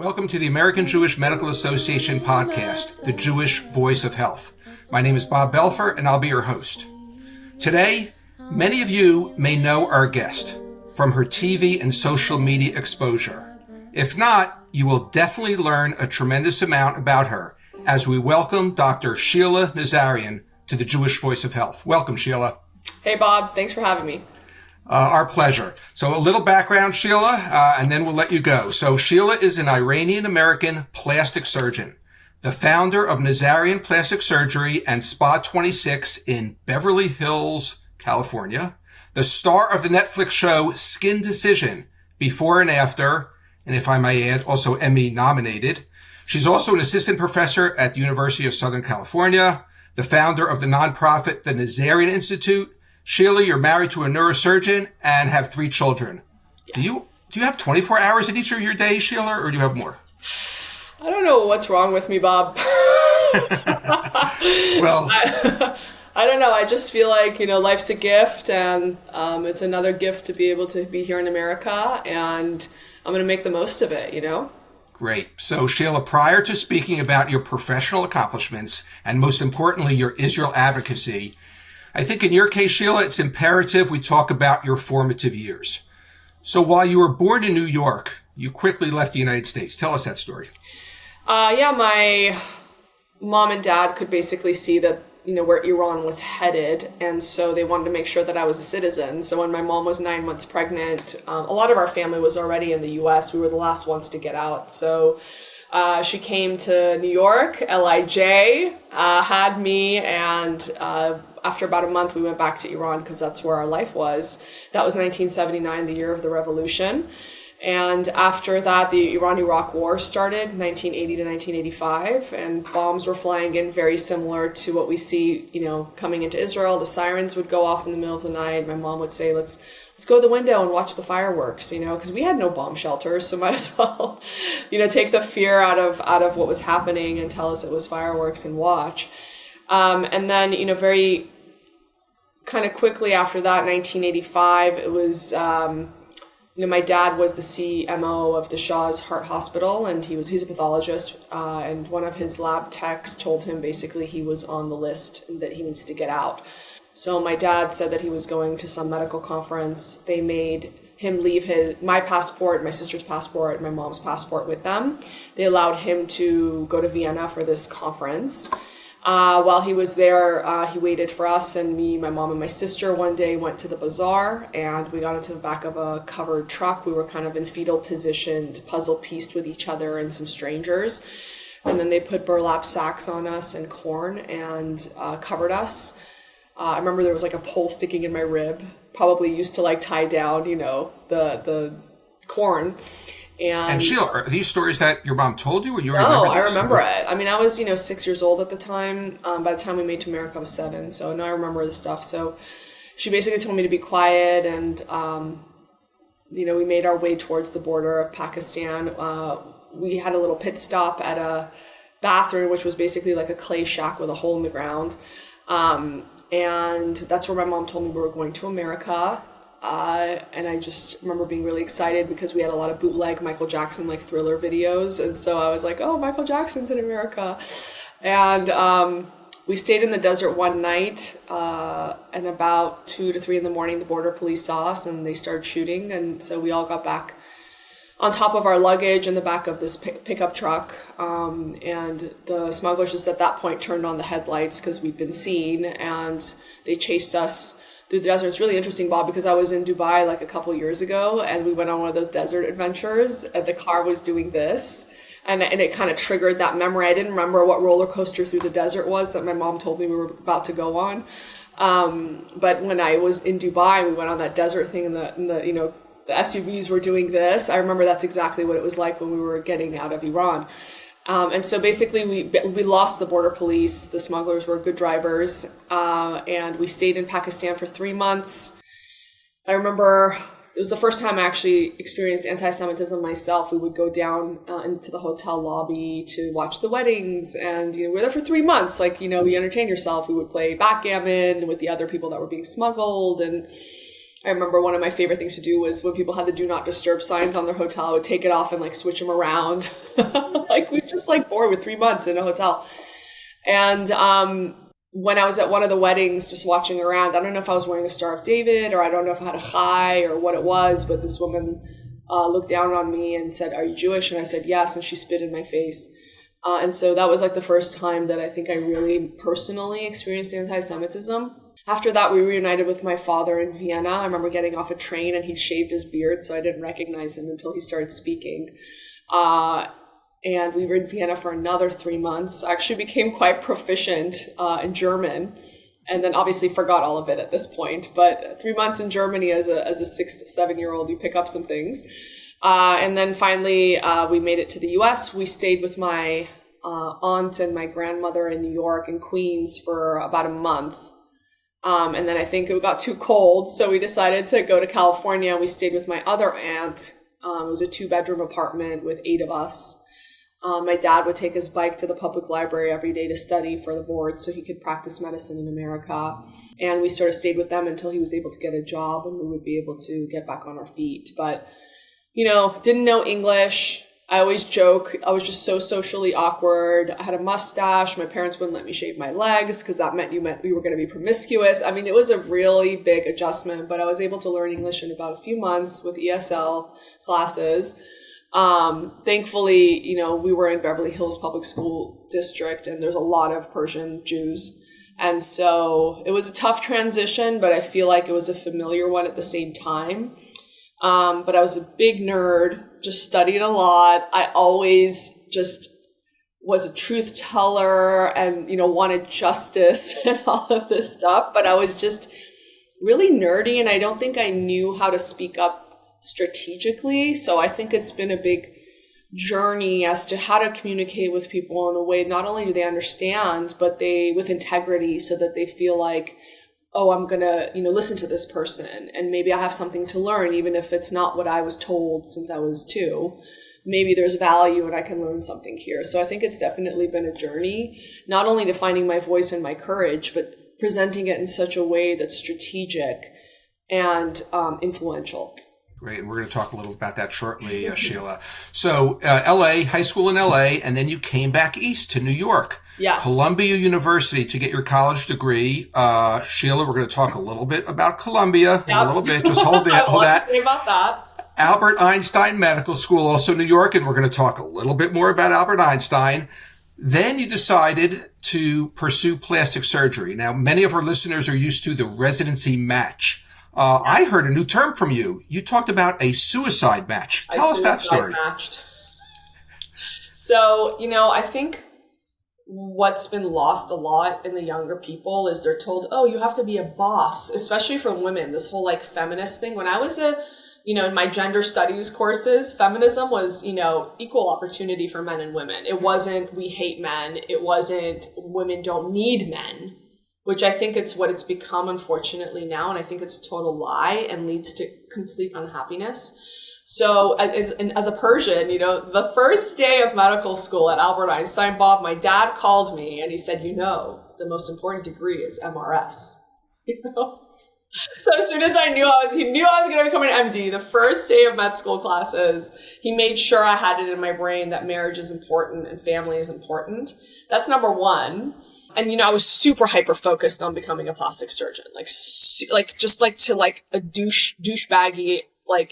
Welcome to the American Jewish Medical Association podcast, The Jewish Voice of Health. My name is Bob Belfar, and I'll be your host. Today, many of you may know our guest from her TV and social media exposure. If not, you will definitely learn a tremendous amount about her as we welcome Dr. Sheila Nazarian to the Jewish Voice of Health. Welcome, Sheila. Hey, Bob. Thanks for having me. Our pleasure. So a little background, Sheila, and then we'll let you go. So Sheila is an Iranian-American plastic surgeon, the founder of Nazarian Plastic Surgery and Spa 26 in Beverly Hills, California, the star of the Netflix show Skin Decision, Before and After, and if I may add, also Emmy-nominated. She's also an assistant professor at the University of Southern California, the founder of the nonprofit, the Nazarian Institute. Sheila, you're married to a neurosurgeon and have 3 children. Yes. Do you have 24 hours in each of your days, Sheila, or do you have more? I don't know what's wrong with me, Bob. Well, I don't know. I just feel like, life's a gift, and it's another gift to be able to be here in America, and I'm going to make the most of it, Great. So, Sheila, prior to speaking about your professional accomplishments, and most importantly, your Israel advocacy, I think in your case, Sheila, it's imperative we talk about your formative years. So while you were born in New York, you quickly left the United States. Tell us that story. My mom and dad could basically see that, where Iran was headed. And so they wanted to make sure that I was a citizen. So when my mom was 9 months pregnant, a lot of our family was already in the U.S. We were the last ones to get out. So she came to New York, LIJ, had me, and after about a month, we went back to Iran because that's where our life was. That was 1979, the year of the revolution. And after that, the Iran-Iraq War started, 1980 to 1985, and bombs were flying in very similar to what we see, coming into Israel. The sirens would go off in the middle of the night. My mom would say, let's go to the window and watch the fireworks, because we had no bomb shelters, so might as well, take the fear out of what was happening and tell us it was fireworks and watch. And then, very kind of quickly after that, 1985, it was, my dad was the CMO of the Shah's Heart Hospital, and he's a pathologist, and one of his lab techs told him basically he was on the list and that he needs to get out. So my dad said that he was going to some medical conference. They made him leave my passport, my sister's passport, my mom's passport with them. They allowed him to go to Vienna for this conference. While he was there, he waited for us, and me, my mom, and my sister one day went to the bazaar, and we got into the back of a covered truck. We were kind of in fetal position, puzzle pieced with each other and some strangers. And then they put burlap sacks on us and corn and covered us. I remember there was like a pole sticking in my rib, probably used to tie down, the corn. And Sheila, are these stories that your mom told you, or you remember this? I remember it. I mean, I was, 6 years old at the time. By the time we made to America, I was 7. So now I remember the stuff. So she basically told me to be quiet, and, we made our way towards the border of Pakistan. We had a little pit stop at a bathroom, which was basically like a clay shack with a hole in the ground. And that's where my mom told me we were going to America. And I just remember being really excited because we had a lot of bootleg Michael Jackson, Thriller videos. And so I was like, oh, Michael Jackson's in America. And we stayed in the desert one night, and about 2 to 3 in the morning, the border police saw us and they started shooting. And so we all got back on top of our luggage in the back of this pickup truck. And the smugglers just at that point turned on the headlights because we'd been seen, and they chased us through the desert. It's really interesting, Bob, because I was in Dubai a couple years ago, and we went on one of those desert adventures, and the car was doing this, and it kind of triggered that memory. I didn't remember what roller coaster through the desert was that my mom told me we were about to go on. But when I was in Dubai, we went on that desert thing, and the SUVs were doing this. I remember that's exactly what it was like when we were getting out of Iran. And so basically we lost the border police. The smugglers were good drivers, and we stayed in Pakistan for 3 months. I remember it was the first time I actually experienced antisemitism myself. We would go down into the hotel lobby to watch the weddings, and we were there for 3 months. You entertain yourself. We would play backgammon with the other people that were being smuggled, and I remember one of my favorite things to do was when people had the do not disturb signs on their hotel, I would take it off and like switch them around. Like we just like bored with 3 months in a hotel. And when I was at one of the weddings, just watching around, I don't know if I was wearing a Star of David or I don't know if I had a chai or what it was, but this woman looked down on me and said, "Are you Jewish?" And I said, "Yes." And she spit in my face. And so that was like the first time that I think I really personally experienced anti-Semitism. After that, we reunited with my father in Vienna. I remember getting off a train and he'd shaved his beard, so I didn't recognize him until he started speaking. And we were in Vienna for another 3 months. I actually became quite proficient in German, and then obviously forgot all of it at this point. But 3 months in Germany as a 6, 7-year-old, you pick up some things. And then finally, we made it to the US. We stayed with my aunt and my grandmother in New York and Queens for about a month. And then I think it got too cold, so we decided to go to California. We stayed with my other aunt. It was a 2-bedroom apartment with 8 of us. My dad would take his bike to the public library every day to study for the board so he could practice medicine in America. And we sort of stayed with them until he was able to get a job and we would be able to get back on our feet. But, didn't know English. I always joke, I was just so socially awkward. I had a mustache. My parents wouldn't let me shave my legs because that meant we were going to be promiscuous. I mean, it was a really big adjustment, but I was able to learn English in about a few months with ESL classes. Thankfully, we were in Beverly Hills Public School District and there's a lot of Persian Jews. And so it was a tough transition, but I feel like it was a familiar one at the same time. But I was a big nerd, just studied a lot. I always just was a truth teller and, wanted justice and all of this stuff. But I was just really nerdy and I don't think I knew how to speak up strategically. So I think it's been a big journey as to how to communicate with people in a way, not only do they understand, but with integrity so that they feel like, oh, I'm going to, listen to this person and maybe I have something to learn, even if it's not what I was told since I was 2. Maybe there's value and I can learn something here. So I think it's definitely been a journey, not only to finding my voice and my courage, but presenting it in such a way that's strategic and influential. Great. And we're going to talk a little about that shortly, Sheila. So LA, high school in LA, and then you came back east to New York. Yes. Columbia University to get your college degree. Sheila, we're going to talk a little bit about Columbia in a little bit. Just hold that. Hold that. Say about that. Albert Einstein Medical School, also New York, and we're going to talk a little bit more about Albert Einstein. Then you decided to pursue plastic surgery. Now, many of our listeners are used to the residency match. Yes. I heard a new term from you. You talked about a suicide match. Tell us that story. Matched. So, I think what's been lost a lot in the younger people is they're told, oh, you have to be a boss, especially for women, this whole feminist thing. When I was in my gender studies courses, feminism was, equal opportunity for men and women. It wasn't we hate men. It wasn't women don't need men, which I think it's what it's become, unfortunately, now. And I think it's a total lie and leads to complete unhappiness. So and as a Persian, the first day of medical school at Albert Einstein, Bob, my dad called me and he said, the most important degree is MRS. So as soon as he knew I was going to become an MD, the first day of med school classes, he made sure I had it in my brain that marriage is important and family is important. That's number one. And, I was super hyper focused on becoming a plastic surgeon, a douchebaggy.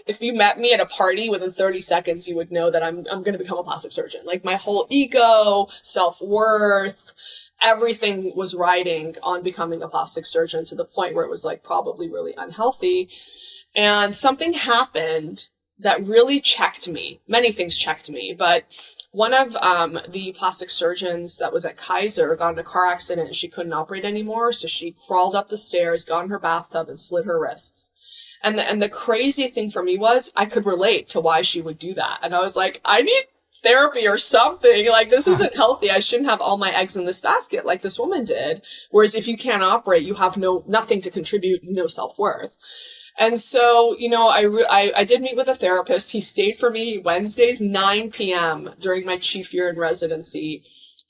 If you met me at a party within 30 seconds, you would know that I'm going to become a plastic surgeon. My whole ego, self-worth, everything was riding on becoming a plastic surgeon to the point where it was probably really unhealthy. And something happened that really checked me. Many things checked me, but one of the plastic surgeons that was at Kaiser got in a car accident and she couldn't operate anymore. So she crawled up the stairs, got in her bathtub and slit her wrists. And the crazy thing for me was I could relate to why she would do that. And I was like, I need therapy or something. This isn't healthy. I shouldn't have all my eggs in this basket like this woman did. Whereas if you can't operate, you have nothing to contribute, no self-worth. And so, I did meet with a therapist. He stayed for me Wednesdays, 9 p.m. during my chief year in residency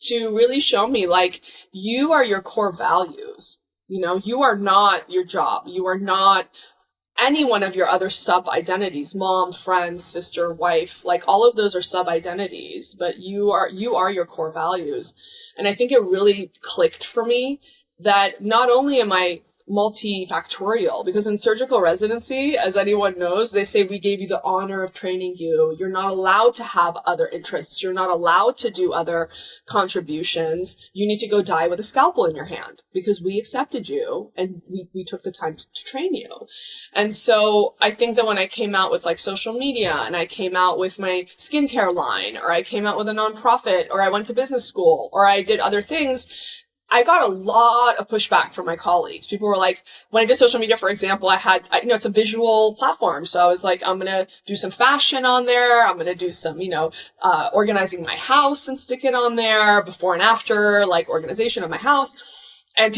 to really show me, you are your core values. You are not your job. You are not any one of your other sub-identities, mom, friend, sister, wife, like all of those are sub-identities, but you are your core values. And I think it really clicked for me that not only am I multifactorial, because in surgical residency, as anyone knows, they say we gave you the honor of training you. You're not allowed to have other interests. You're not allowed to do other contributions. You need to go die with a scalpel in your hand because we accepted you and we took the time to train you. And so I think that when I came out with like social media and I came out with my skincare line, or I came out with a nonprofit, or I went to business school, or I did other things, I got a lot of pushback from my colleagues. People were like, when I did social media, for example, it's a visual platform. So I was like, I'm going to do some fashion on there. I'm going to do some, organizing my house and stick it on there, before and after, like organization of my house. And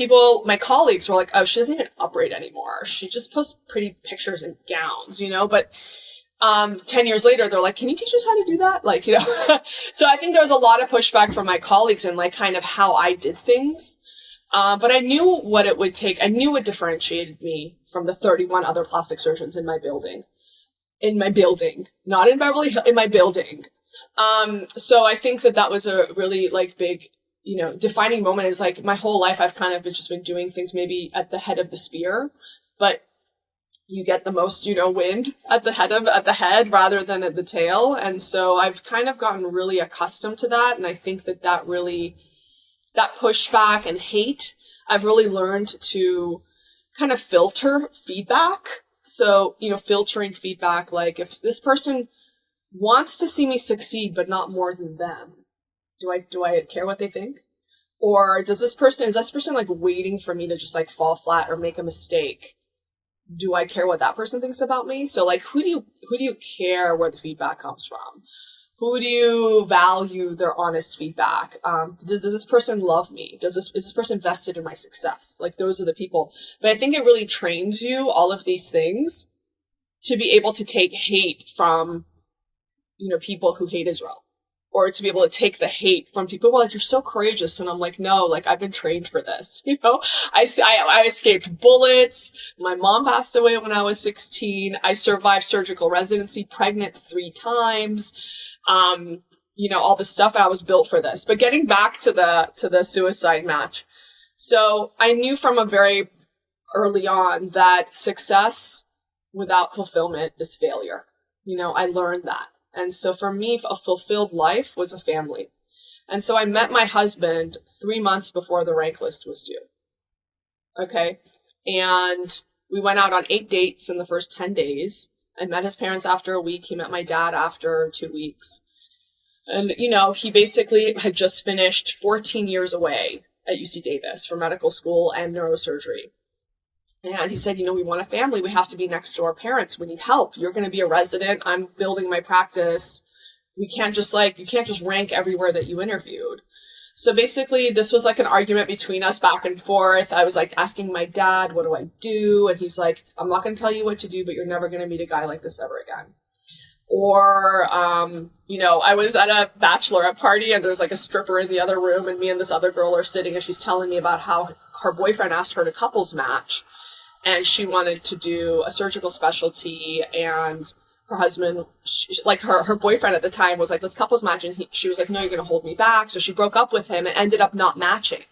my colleagues were like, oh, she doesn't even upgrade anymore. She just posts pretty pictures and gowns, but 10 years later, they're like, can you teach us how to do that? So I think there was a lot of pushback from my colleagues and like kind of how I did things. But I knew what it would take. I knew what differentiated me from the 31 other plastic surgeons in my building, not in Beverly Hills, in my building. So I think that was a really like big, defining moment. Is like my whole life, I've kind of just been doing things maybe at the head of the spear, but you get the most, wind at the head rather than at the tail. And so I've kind of gotten really accustomed to that. And I think that pushback and hate, I've really learned to kind of filter feedback. So, filtering feedback, like if this person wants to see me succeed, but not more than them, do I care what they think? Or is this person like waiting for me to just like fall flat or make a mistake? Do I care what that person thinks about me? So like, who do you care where the feedback comes from? Who do you value their honest feedback? Does this person love me? Is this person vested in my success? Like those are the people. But I think it really trains you, all of these things, to be able to take hate from, people who hate Israel. Or to be able to take the hate from people who are like, you're so courageous. And I'm like, no, like I've been trained for this. I escaped bullets. My mom passed away when I was 16. I survived surgical residency, pregnant 3 times. All the stuff. I was built for this. But getting back to the suicide match. So I knew from a very early on that success without fulfillment is failure. I learned that. And so for me, a fulfilled life was a family. And so I met my husband 3 months before the rank list was due. Okay. And we went out on 8 dates in the first 10 days. I met his parents after a week. He met my dad after 2 weeks. And, he basically had just finished 14 years away at UC Davis for medical school and neurosurgery. And he said, we want a family. We have to be next to our parents. We need help. You're going to be a resident. I'm building my practice. You can't just rank everywhere that you interviewed. So basically this was like an argument between us back and forth. I was like asking my dad, what do I do? And he's like, I'm not going to tell you what to do, but you're never going to meet a guy like this ever again. Or, I was at a bachelorette party and there's like a stripper in the other room and me and this other girl are sitting and she's telling me about how her boyfriend asked her to couples match. And she wanted to do a surgical specialty, and her husband, her boyfriend at the time was like, let's couples match. And she was like, no, you're going to hold me back. So she broke up with him and ended up not matching.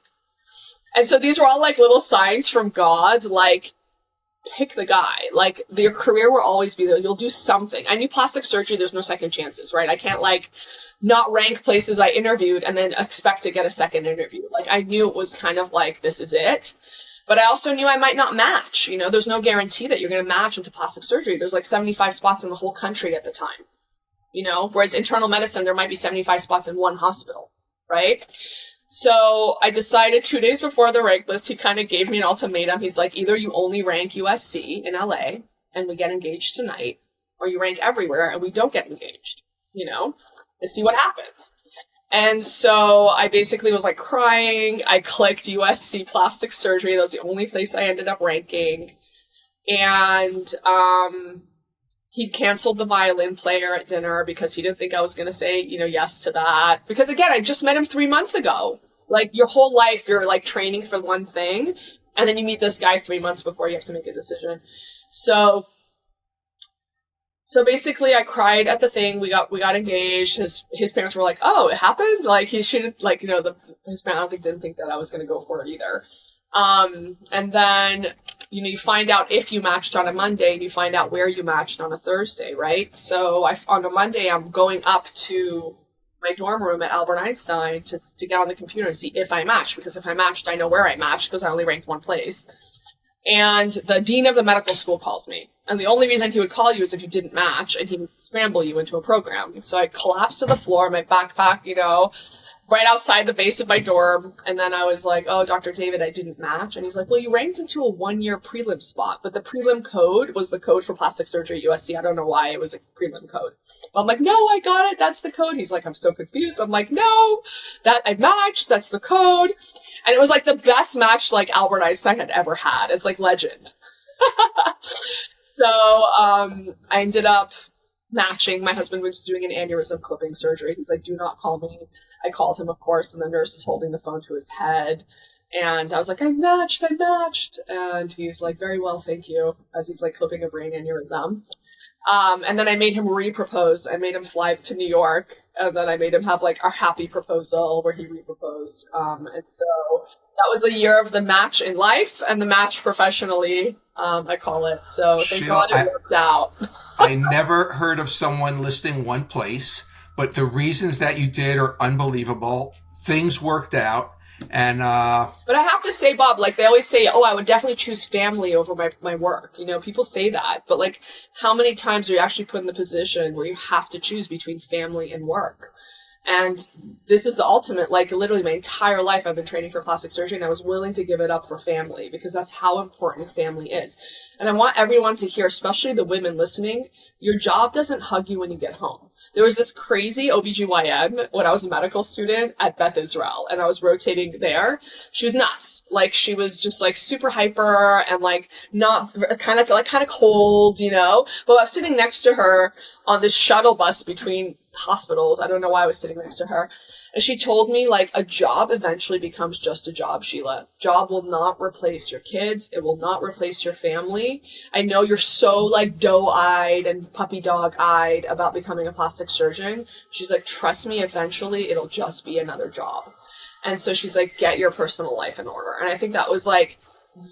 And so these were all like little signs from God, like, pick the guy. Like, your career will always be there. You'll do something. I knew plastic surgery, there's no second chances, right? I can't like not rank places I interviewed and then expect to get a second interview. Like, I knew it was kind of like, this is it. But I also knew I might not match. There's no guarantee that you're going to match into plastic surgery. There's like 75 spots in the whole country at the time. Whereas internal medicine, there might be 75 spots in one hospital, right? So I decided 2 days before the rank list, he kind of gave me an ultimatum. He's like, either you only rank USC in LA and we get engaged tonight, or you rank everywhere and we don't get engaged, and see what happens. And so I basically was like crying. I clicked USC plastic surgery. That was the only place I ended up ranking. And he'd canceled the violin player at dinner because he didn't think I was going to say, yes to that. Because again, I just met him 3 months ago. Like your whole life, you're like training for one thing. And then you meet this guy 3 months before you have to make a decision. So So basically I cried at the thing. We got engaged. His parents were like, "Oh, it happened?" Like he shouldn't, like, his parents, I don't think, didn't think that I was going to go for it either. And then, you find out if you matched on a Monday, and you find out where you matched on a Thursday, right? So on a Monday, I'm going up to my dorm room at Albert Einstein to get on the computer and see if I matched, because if I matched, I know where I matched because I only ranked one place. And the dean of the medical school calls me. And the only reason he would call you is if you didn't match, and he would scramble you into a program. So I collapsed to the floor, my backpack, right outside the base of my dorm. And then I was like, "Oh, Dr. David, I didn't match." And he's like, "Well, you ranked into a 1-year prelim spot, but the prelim code was the code for plastic surgery at USC. I don't know why it was a prelim code." But I'm like, "No, I got it. That's the code." He's like, "I'm so confused." I'm like, "No, that I matched. That's the code." And it was like the best match like Albert Einstein had ever had. It's like legend. So I ended up matching. My husband was doing an aneurysm clipping surgery. He's like, "Do not call me." I called him, of course, and the nurse is holding the phone to his head. And I was like, I matched. And he's like, "Very well, thank you," as he's like clipping a brain aneurysm. And then I made him re-propose. I made him fly to New York, and then I made him have like our happy proposal where he re-proposed. And so that was a year of the match in life and the match professionally, I call it. So thank God it worked out. I never heard of someone listing one place, but the reasons that you did are unbelievable. Things worked out. And but I have to say, Bob, like they always say, "Oh, I would definitely choose family over my work." People say that, but like how many times are you actually put in the position where you have to choose between family and work? And this is the ultimate, like literally my entire life I've been training for plastic surgery, and I was willing to give it up for family because that's how important family is. And I want everyone to hear, especially the women listening, your job doesn't hug you when you get home. There was this crazy OBGYN when I was a medical student at Beth Israel, and I was rotating there. She was nuts. Like, she was just like super hyper and like not kind of cold, But I was sitting next to her on this shuttle bus between hospitals. I don't know why I was sitting next to her. And she told me, like, a job eventually becomes just a job, Sheila. Job will not replace your kids. It will not replace your family. I know you're so, like, doe-eyed and puppy dog-eyed about becoming a plastic surgeon. She's like, trust me, eventually it'll just be another job. And so she's like, get your personal life in order. And I think that was, like,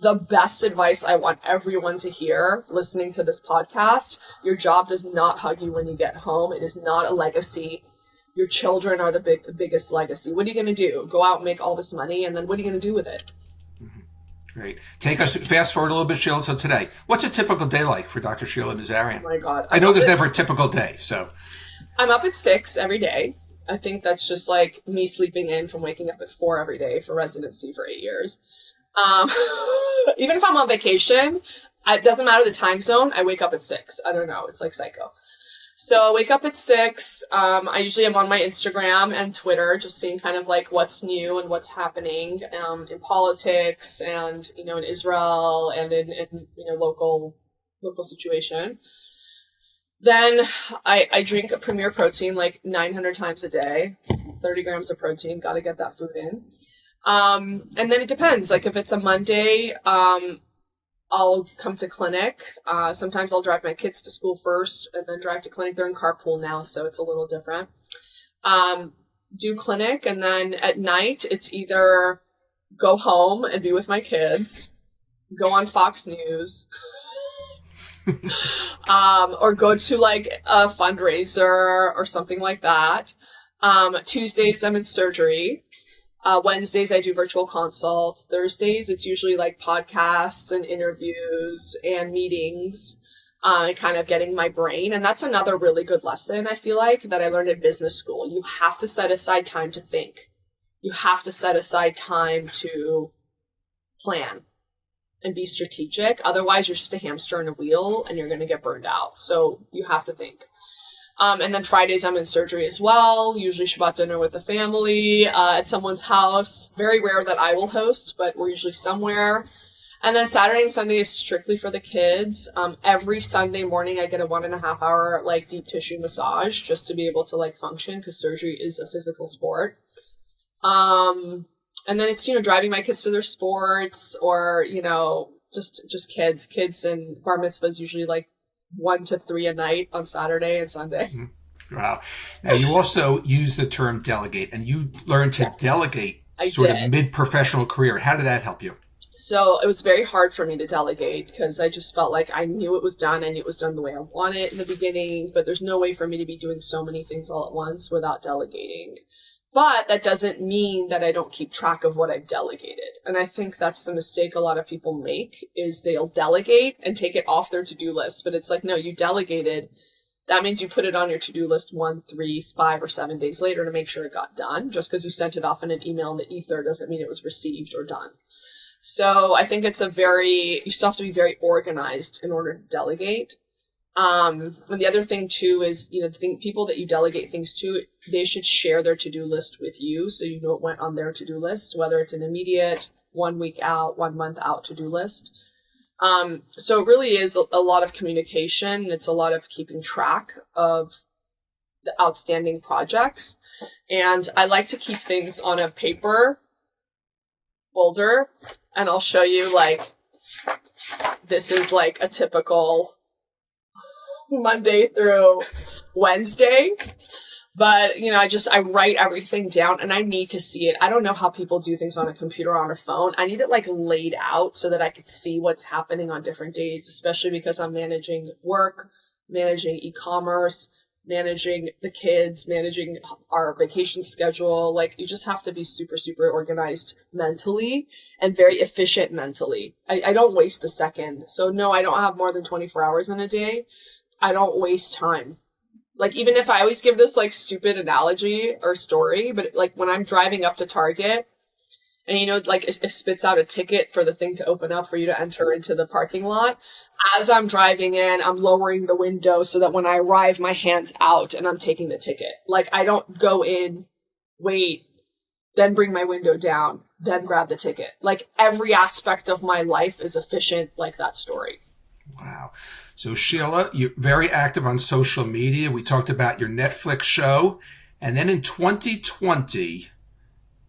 the best advice I want everyone to hear listening to this podcast. Your job does not hug you when you get home. It is not a legacy. Your children are the biggest legacy. What are you going to do? Go out and make all this money, and then what are you going to do with it? Mm-hmm. Great. Take us fast forward a little bit, Sheila. So today, what's a typical day like for Dr. Sheila Nazarian? Oh my God. I know there's never a typical day, so. I'm up at 6 every day. I think that's just like me sleeping in from waking up at 4 every day for residency for 8 years. Even if I'm on vacation, it doesn't matter the time zone, I wake up at 6. I don't know. It's like psycho. So I wake up at 6. I usually am on my Instagram and Twitter, just seeing kind of like what's new and what's happening in politics and, in Israel and in local situation. Then I drink a Premier Protein like 900 times a day, 30 grams of protein. Got to get that food in. And then it depends. Like if it's a Monday, I'll come to clinic. Sometimes I'll drive my kids to school first and then drive to clinic. They're in carpool now, so it's a little different. Do clinic, and then at night, it's either go home and be with my kids, go on Fox News, or go to like a fundraiser or something like that. Tuesdays, I'm in surgery. Wednesdays, I do virtual consults. Thursdays, it's usually like podcasts and interviews and meetings, kind of getting my brain. And that's another really good lesson, I feel like, that I learned in business school. You have to set aside time to think. You have to set aside time to plan and be strategic. Otherwise, you're just a hamster in a wheel and you're going to get burned out. So you have to think. And then Fridays, I'm in surgery as well. Usually Shabbat dinner with the family at someone's house. Very rare that I will host, but we're usually somewhere. And then Saturday and Sunday is strictly for the kids. Every Sunday morning, I get a 1.5 hour like deep tissue massage just to be able to like function, because surgery is a physical sport. And then it's, driving my kids to their sports, or, just kids and bar mitzvahs usually like 1 to 3 a night on Saturday and Sunday. Wow. Now, you also use the term delegate, and you learned to delegate sort of mid-professional career. How did that help you? So it was very hard for me to delegate because I just felt like I knew it was done. I knew it was done the way I wanted it in the beginning, but there's no way for me to be doing so many things all at once without delegating. But that doesn't mean that I don't keep track of what I've delegated. And I think that's the mistake a lot of people make is they'll delegate and take it off their to-do list. But it's like, no, you delegated. That means you put it on your to-do list 1, 3, 5, or 7 days later to make sure it got done. Just because you sent it off in an email in the ether doesn't mean it was received or done. So I think it's you still have to be very organized in order to delegate. And the other thing too is, people that you delegate things to, they should share their to-do list with you. So you know it went on their to-do list, whether it's an immediate 1 week out, 1 month out to-do list. So it really is a lot of communication. It's a lot of keeping track of the outstanding projects. And I like to keep things on a paper folder. And I'll show you, this is like a typical Monday through Wednesday. But, I write everything down and I need to see it. I don't know how people do things on a computer or on a phone. I need it laid out so that I could see what's happening on different days, especially because I'm managing work, managing e-commerce, managing the kids, managing our vacation schedule. You just have to be super, super organized mentally and very efficient mentally. I don't waste a second. So no, I don't have more than 24 hours in a day. I don't waste time. Even if I always give this stupid analogy or story, but when I'm driving up to Target and it spits out a ticket for the thing to open up for you to enter into the parking lot. As I'm driving in, I'm lowering the window so that when I arrive, my hand's out and I'm taking the ticket. I don't go in, wait, then bring my window down, then grab the ticket. Every aspect of my life is efficient like that story. Wow. So Sheila, you're very active on social media. We talked about your Netflix show. And then in 2020,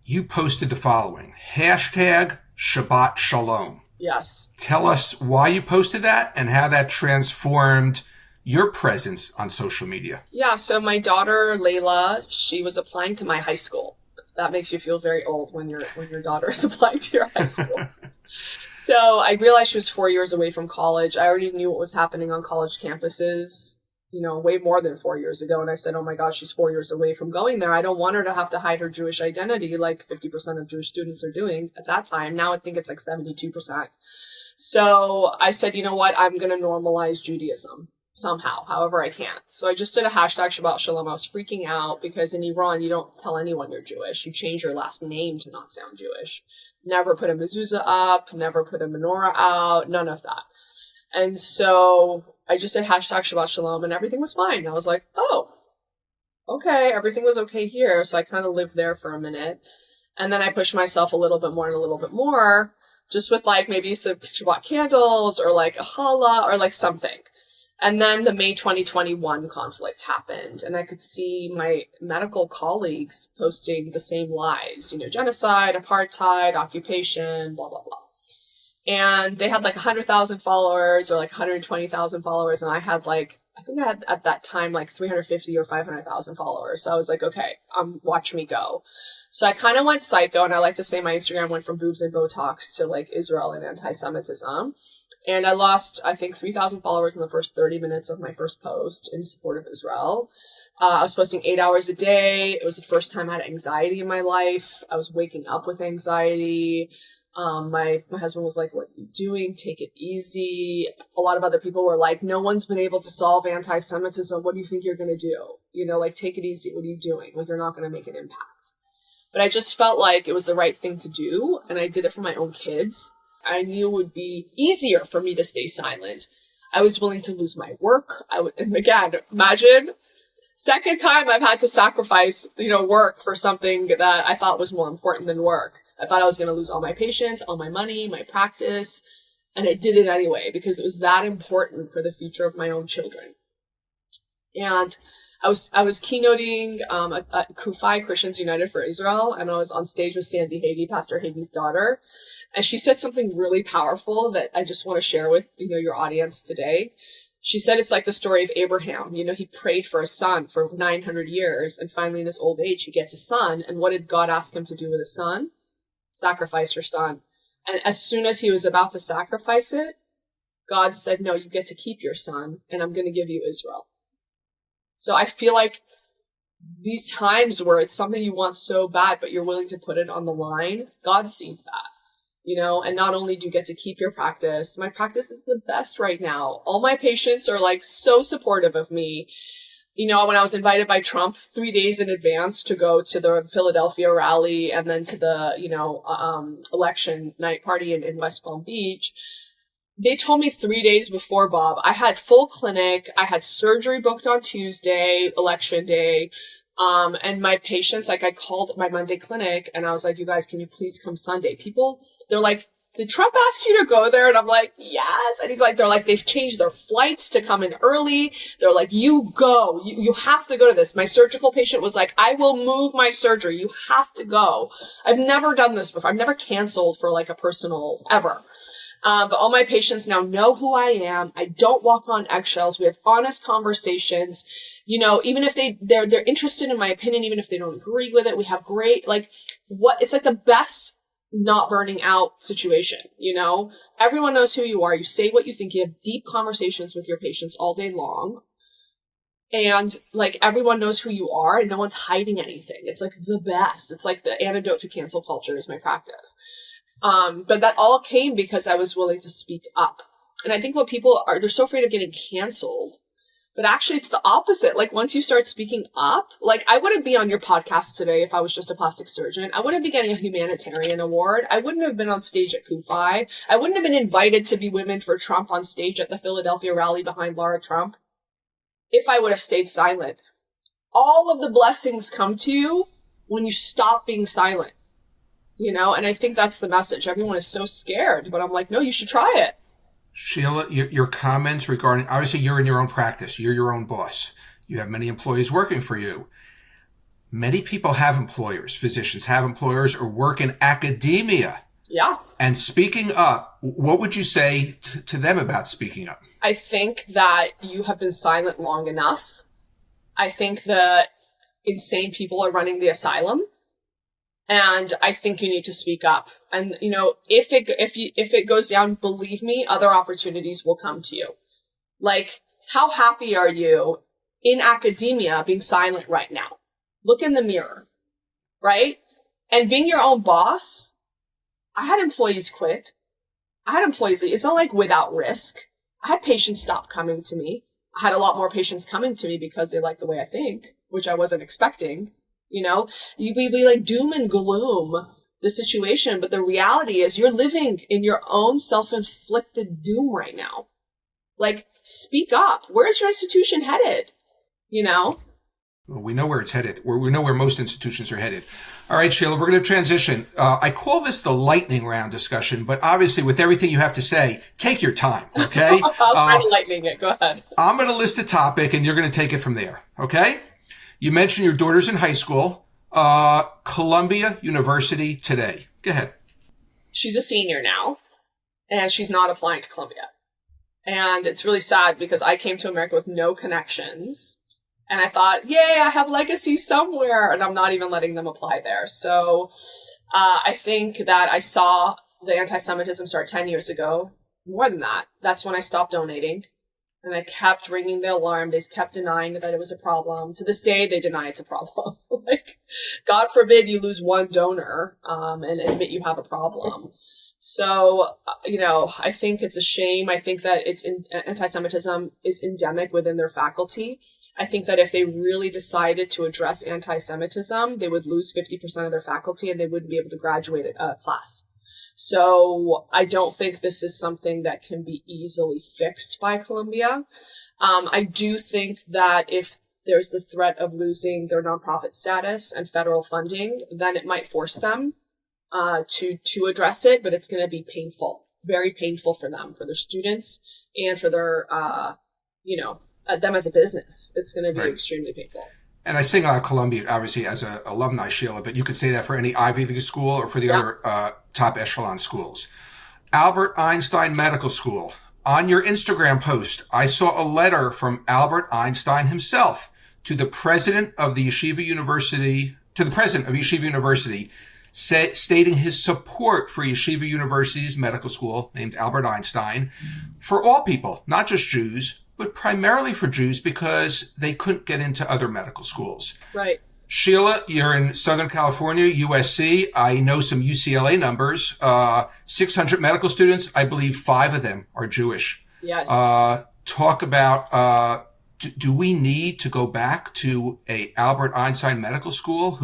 you posted the following, #Shabbat Shalom. Yes. Tell us why you posted that and how that transformed your presence on social media. Yeah, so my daughter, Layla, she was applying to my high school. That makes you feel very old when your daughter is applying to your high school. So I realized she was 4 years away from college. I already knew what was happening on college campuses, way more than 4 years ago. And I said, oh my gosh, she's 4 years away from going there. I don't want her to have to hide her Jewish identity like 50% of Jewish students are doing at that time. Now I think it's 72%. So I said, you know what? I'm going to normalize Judaism somehow, however I can. So I just did a #Shabbat Shalom. I was freaking out because in Iran, you don't tell anyone you're Jewish. You change your last name to not sound Jewish. Never put a mezuzah up, never put a menorah out, none of that. And so I just did #Shabbat Shalom and everything was fine. I was like, oh, okay, everything was okay here. So I kind of lived there for a minute. And then I pushed myself a little bit more and a little bit more, just with maybe some Shabbat candles or a challah or something. And then the May 2021 conflict happened and I could see my medical colleagues posting the same lies, genocide, apartheid, occupation, blah, blah, blah. And they had 100,000 followers or 120,000 followers. And I had I think I had at that time 350 or 500,000 followers. So I was like, okay, watch me go. So I kind of went psycho. And I like to say my Instagram went from boobs and Botox to Israel and antisemitism. And I lost, I think, 3,000 followers in the first 30 minutes of my first post in support of Israel. I was posting 8 hours a day. It was the first time I had anxiety in my life. I was waking up with anxiety. My husband was like, what are you doing? Take it easy. A lot of other people were like, no one's been able to solve anti-Semitism. What do you think you're going to do? Take it easy. What are you doing? You're not going to make an impact. But I just felt like it was the right thing to do. And I did it for my own kids. I knew it would be easier for me to stay silent. I was willing to lose my work. And again, imagine, second time I've had to sacrifice, work for something that I thought was more important than work. I thought I was going to lose all my patients, all my money, my practice. And I did it anyway because it was that important for the future of my own children. And I was keynoting at Kufi Christians United for Israel, and I was on stage with Sandy Hagee, Pastor Hagee's daughter, and she said something really powerful that I just want to share with your audience today. She said it's like the story of Abraham. You know, he prayed for a son for 900 years, and finally in his old age, he gets a son. And what did God ask him to do with his son? Sacrifice your son. And as soon as he was about to sacrifice it, God said, no, you get to keep your son, and I'm going to give you Israel. So I feel like these times where it's something you want so bad, but you're willing to put it on the line, God sees that, you know, and not only do you get to keep your practice, my practice is the best right now. All my patients are like so supportive of me. You know, when I was invited by Trump 3 days in advance to go to the Philadelphia rally and then to the, election night party in West Palm Beach, they told me 3 days before, Bob, I had full clinic. I had surgery booked on Tuesday, election day. And my patients, like I called my Monday clinic and I was like, you guys, can you please come Sunday? People, they're like, did Trump ask you to go there? And I'm like, yes. And he's like, they're like, they've changed their flights to come in early. They're like, you go, you have to go to this. My surgical patient was like, I will move my surgery. You have to go. I've never done this before. I've never canceled for like a personal ever. But all my patients now know who I am. I don't walk on eggshells. We have honest conversations. You know, even if they're interested in my opinion, even if they don't agree with it, we have great, it's like the best not burning out situation, you know? Everyone knows who you are. You say what you think. You have deep conversations with your patients all day long. And like everyone knows who you are and no one's hiding anything. It's like the best. It's like the antidote to cancel culture is my practice. But that all came because I was willing to speak up. And I think what people are, they're so afraid of getting canceled, but actually it's the opposite. Like once you start speaking up, like I wouldn't be on your podcast today if I was just a plastic surgeon. I wouldn't be getting a humanitarian award. I wouldn't have been on stage at KUFI. I wouldn't have been invited to be Women for Trump on stage at the Philadelphia rally behind Laura Trump if I would have stayed silent. All of the blessings come to you when you stop being silent. You know, and I think that's the message. Everyone is so scared, but I'm like, no, you should try it. Sheila, your comments regarding, obviously you're in your own practice. You're your own boss. You have many employees working for you. Many people have employers. Physicians have employers or work in academia. Yeah. And speaking up, what would you say to them about speaking up? I think that you have been silent long enough. I think the insane people are running the asylum. And I think you need to speak up. And, you know, if it goes down, believe me, other opportunities will come to you. Like, how happy are you in academia being silent right now? Look in the mirror, right? And being your own boss, I had employees quit. I had employees leave. It's not like without risk. I had patients stop coming to me. I had a lot more patients coming to me because they like the way I think, which I wasn't expecting. You know, we like doom and gloom the situation, but the reality is you're living in your own self-inflicted doom right now. Like, speak up. Where is your institution headed? You know? Well, we know where it's headed. We know where most institutions are headed. All right, Sheila, we're going to transition. I call this the lightning round discussion, but obviously with everything you have to say, take your time, okay? I'll try to lightning it. Go ahead. I'm going to list a topic and you're going to take it from there, okay? You mentioned your daughter's in high school, Columbia University today. Go ahead. She's a senior now, and she's not applying to Columbia. And it's really sad because I came to America with no connections. And I thought, yay, I have legacy somewhere. And I'm not even letting them apply there. So I think that I saw the anti-Semitism start 10 years ago. More than that. That's when I stopped donating. And I kept ringing the alarm. They kept denying that it was a problem. To this day, they deny it's a problem. Like, God forbid you lose one donor and admit you have a problem. So, you know, I think it's a shame. I think that anti-Semitism is endemic within their faculty. I think that if they really decided to address anti-Semitism, they would lose 50% of their faculty and they wouldn't be able to graduate a class. So I don't think this is something that can be easily fixed by Columbia. I do think that if there's the threat of losing their nonprofit status and federal funding, then it might force them to address it, but it's going to be painful, very painful for them, for their students, and for their, them as a business. It's going to be extremely painful. And I sing out Columbia, obviously, as an alumni, Sheila, but you could say that for any Ivy League school or for the other top echelon schools. Albert Einstein Medical School, On your Instagram post, I saw a letter from Albert Einstein himself to the president of Yeshiva University, stating his support for Yeshiva University's medical school named Albert Einstein for all people, not just Jews, but primarily for Jews because they couldn't get into other medical schools. Right. Sheila, you're in Southern California, USC. I know some UCLA numbers. 600 medical students. I believe 5 of them are Jewish. Yes. Talk about, do we need to go back to a Albert Einstein medical school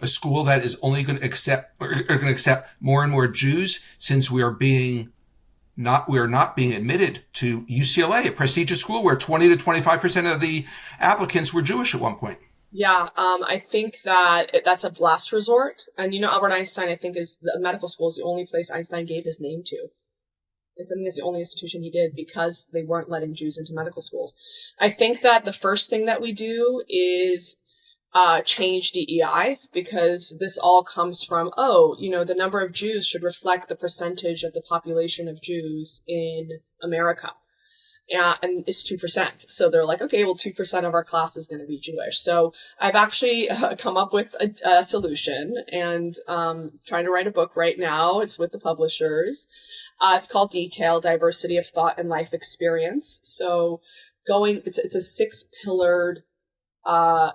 a school that is only going to accept more and more Jews since we are not being admitted to UCLA, a prestigious school where 20 to 25% of the applicants were Jewish at one point. Yeah, I think that's a last resort. And, Albert Einstein, I think, the medical school is the only place Einstein gave his name to. I think it's the only institution he did because they weren't letting Jews into medical schools. I think that the first thing that we do is change DEI, because this all comes from, the number of Jews should reflect the percentage of the population of Jews in America. And it's 2%. So they're like, okay, well, 2% of our class is going to be Jewish. So I've actually come up with a solution, and trying to write a book right now. It's with the publishers. It's called Detail, Diversity of Thought and Life Experience. So it's a 6-pillared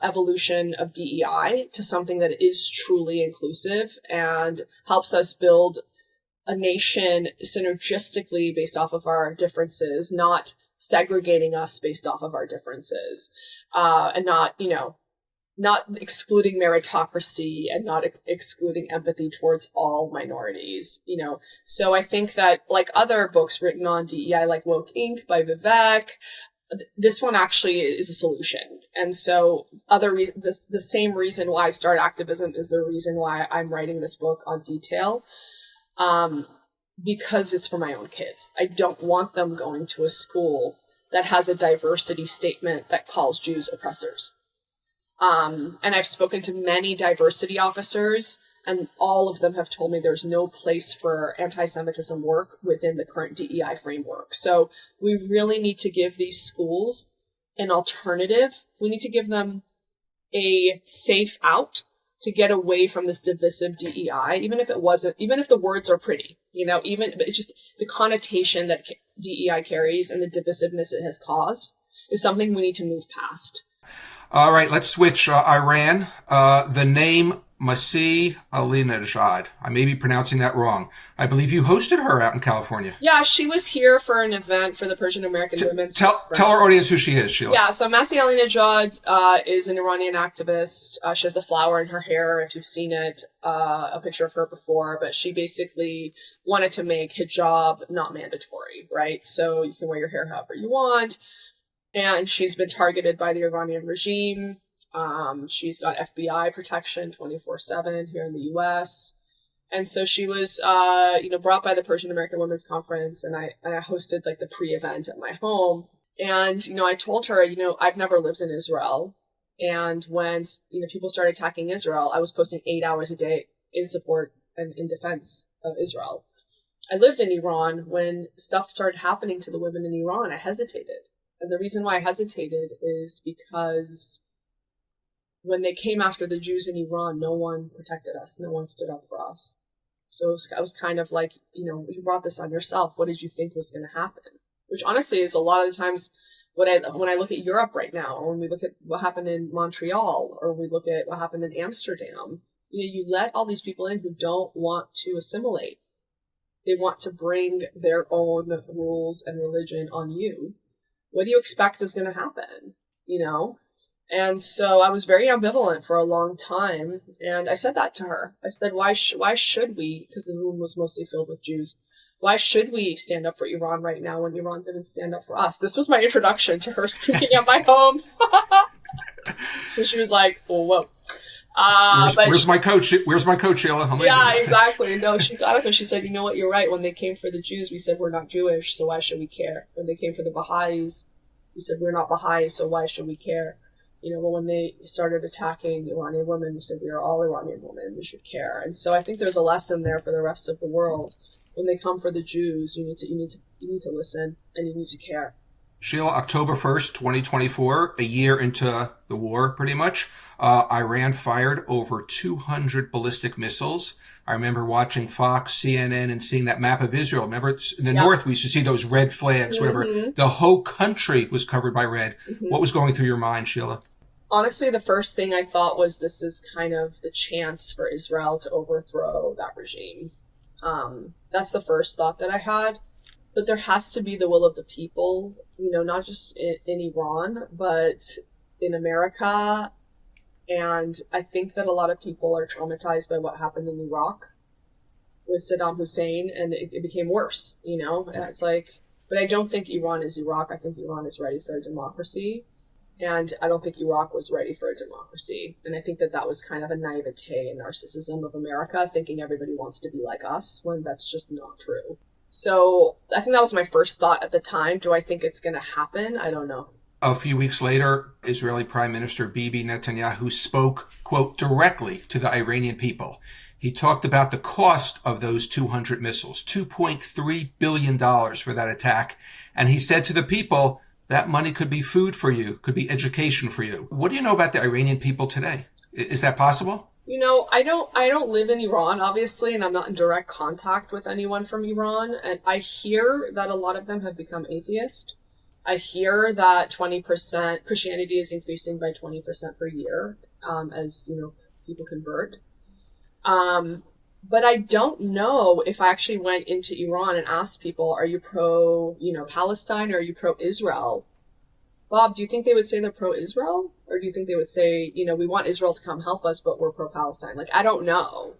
evolution of DEI to something that is truly inclusive and helps us build a nation synergistically based off of our differences, not segregating us based off of our differences, and not excluding meritocracy and not excluding empathy towards all minorities, So I think that, like other books written on DEI, like Woke Inc. by Vivek, this one actually is a solution. And so the same reason why I started activism is the reason why I'm writing this book on Detail. Because it's for my own kids. I don't want them going to a school that has a diversity statement that calls Jews oppressors. And I've spoken to many diversity officers, and all of them have told me there's no place for anti-Semitism work within the current DEI framework. So we really need to give these schools an alternative. We need to give them a safe out to get away from this divisive DEI, even if the words are pretty, but it's just the connotation that DEI carries and the divisiveness it has caused is something we need to move past. All right, let's switch. Iran, the name Masih Alinejad. I may be pronouncing that wrong. I believe you hosted her out in California. Yeah, she was here for an event for the Persian-American Women's Tell our audience who she is, Sheila. Yeah, so Masih Alinejad is an Iranian activist. She has the flower in her hair, if you've seen it, a picture of her before. But she basically wanted to make hijab not mandatory, right? So you can wear your hair however you want. And she's been targeted by the Iranian regime. She's got FBI protection 24/7 here in the U.S. And so she was, brought by the Persian-American Women's Conference, and I hosted like the pre-event at my home. And, I told her, I've never lived in Israel. And when, people started attacking Israel, I was posting 8 hours a day in support and in defense of Israel. I lived in Iran. When stuff started happening to the women in Iran, I hesitated. And the reason why I hesitated is because when they came after the Jews in Iran, no one protected us. No one stood up for us. So I was kind of like, you brought this on yourself. What did you think was going to happen? Which honestly is a lot of the times when I look at Europe right now, or when we look at what happened in Montreal, or we look at what happened in Amsterdam, you let all these people in who don't want to assimilate. They want to bring their own rules and religion on you. What do you expect is going to happen? And so I was very ambivalent for a long time. And I said that to her. I said, why should we, because the room was mostly filled with Jews, why should we stand up for Iran right now when Iran didn't stand up for us? This was my introduction to her speaking at my home. So she was like, oh, whoa. Where's my coach? Where's my coach, Sheila? Yeah, exactly. No, she got up and she said, you know what, you're right. When they came for the Jews, we said we're not Jewish, so why should we care? When they came for the Baha'is, we said we're not Baha'i, so why should we care? But when they started attacking Iranian women, we said we are all Iranian women, we should care. And so I think there's a lesson there for the rest of the world. when they come for the Jews, you need to listen, and you need to care. Sheila, October 1st, 2024, a year into the war, pretty much, Iran fired over 200 ballistic missiles. I remember watching Fox, CNN, and seeing that map of Israel. Remember, in the north, we used to see those red flags, whatever. The whole country was covered by red. What was going through your mind, Sheila? Honestly, the first thing I thought was this is kind of the chance for Israel to overthrow that regime. That's the first thought that I had. But there has to be the will of the people, not just in Iran, but in America. And I think that a lot of people are traumatized by what happened in Iraq with Saddam Hussein, and it became worse, It's like, but I don't think Iran is Iraq. I think Iran is ready for a democracy. And I don't think Iraq was ready for a democracy. And I think that was kind of a naivete and narcissism of America, thinking everybody wants to be like us, when that's just not true. So I think that was my first thought at the time. Do I think it's going to happen? I don't know. A few weeks later, Israeli Prime Minister Bibi Netanyahu spoke, quote, directly to the Iranian people. He talked about the cost of those 200 missiles, $2.3 billion for that attack. And he said to the people, that money could be food for you, could be education for you. What do you know about the Iranian people today? Is that possible? I don't live in Iran, obviously, and I'm not in direct contact with anyone from Iran. And I hear that a lot of them have become atheist. I hear that 20% Christianity is increasing by 20% per year, as, people convert. But I don't know if I actually went into Iran and asked people, are you pro, Palestine, or are you pro-Israel? Bob, do you think they would say they're pro-Israel? Or do you think they would say, we want Israel to come help us, but we're pro-Palestine? Like, I don't know.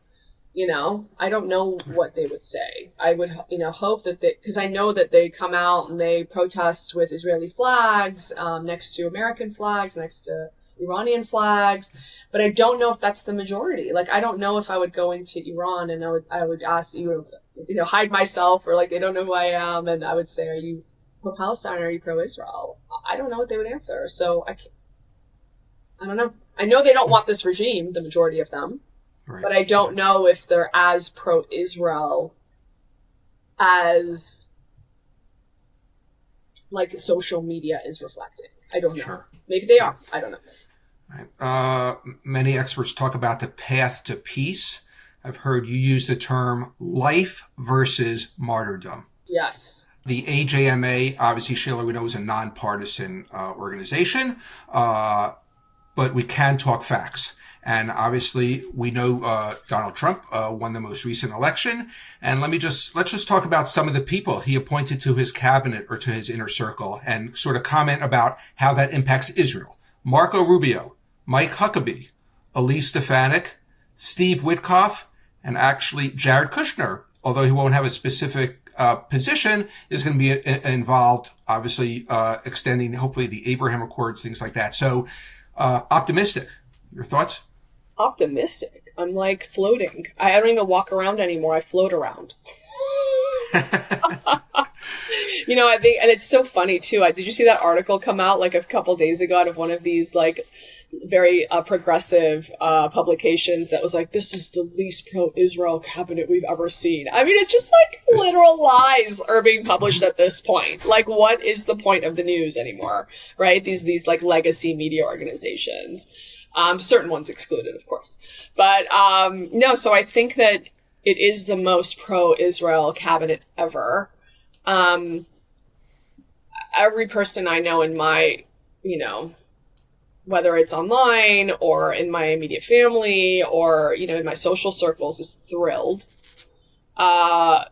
I don't know what they would say. I would, hope that because I know that they come out and they protest with Israeli flags, next to American flags, next to Iranian flags, but I don't know if that's the majority. Like, I don't know if I would go into Iran and I would ask hide myself, or like, they don't know who I am. And I would say, are you pro-Palestine or are you pro-Israel? I don't know what they would answer. So I don't know. I know they don't want this regime, the majority of them, right. But I don't know if they're as pro-Israel as like the social media is reflecting. I don't know. Sure. Maybe they are. I don't know. Right. Many experts talk about the path to peace. I've heard you use the term life versus martyrdom. Yes. The AJMA, obviously, Sheila, we know, is a nonpartisan organization, but we can talk facts. And obviously, we know Donald Trump won the most recent election. And let's just talk about some of the people he appointed to his cabinet or to his inner circle, and sort of comment about how that impacts Israel. Marco Rubio, Mike Huckabee, Elise Stefanik, Steve Witkoff, and actually Jared Kushner, although he won't have a specific position, is going to be involved, obviously, extending, hopefully, the Abraham Accords, things like that. So, optimistic. Your thoughts? Optimistic. I'm like floating. I don't even walk around anymore. I float around. I think, and it's so funny too. Did you see that article come out like a couple days ago out of one of these like very progressive publications that was like, this is the least pro-Israel cabinet we've ever seen. I mean, it's just like literal lies are being published at this point. Like, what is the point of the news anymore, right? These like legacy media organizations. Certain ones excluded, of course. But no, so I think that it is the most pro-Israel cabinet ever. Every person I know in my, whether it's online or in my immediate family or, in my social circles, is thrilled. We're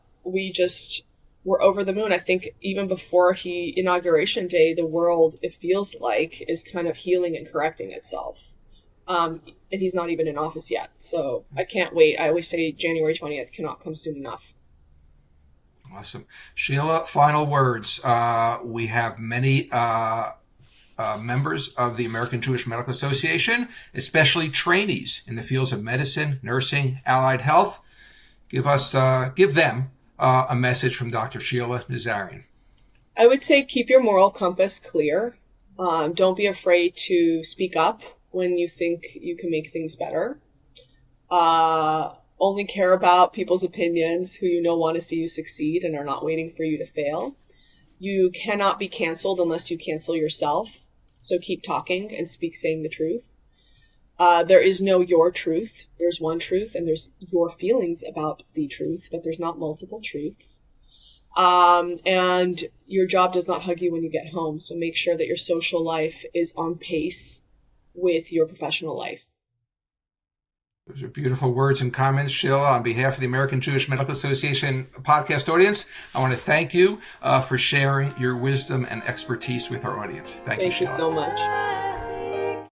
over the moon. I think even before inauguration day, the world, it feels like, is kind of healing and correcting itself. And he's not even in office yet. So I can't wait. I always say January 20th cannot come soon enough. Awesome. Sheila, final words. We have many members of the American Jewish Medical Association, especially trainees in the fields of medicine, nursing, allied health. Give them a message from Dr. Sheila Nazarian. I would say keep your moral compass clear. Don't be afraid to speak up when you think you can make things better. only care about people's opinions who you know want to see you succeed and are not waiting for you to fail. You cannot be canceled unless you cancel yourself. So keep talking and speak saying the truth. There is no your truth. There's one truth, and there's your feelings about the truth, but there's not multiple truths. And your job does not hug you when you get home. So make sure that your social life is on pace with your professional life. Those are beautiful words and comments, Sheila. On behalf of the American Jewish Medical Association podcast audience, I want to thank you for sharing your wisdom and expertise with our audience. Thank you, Sheila. Thank you so much.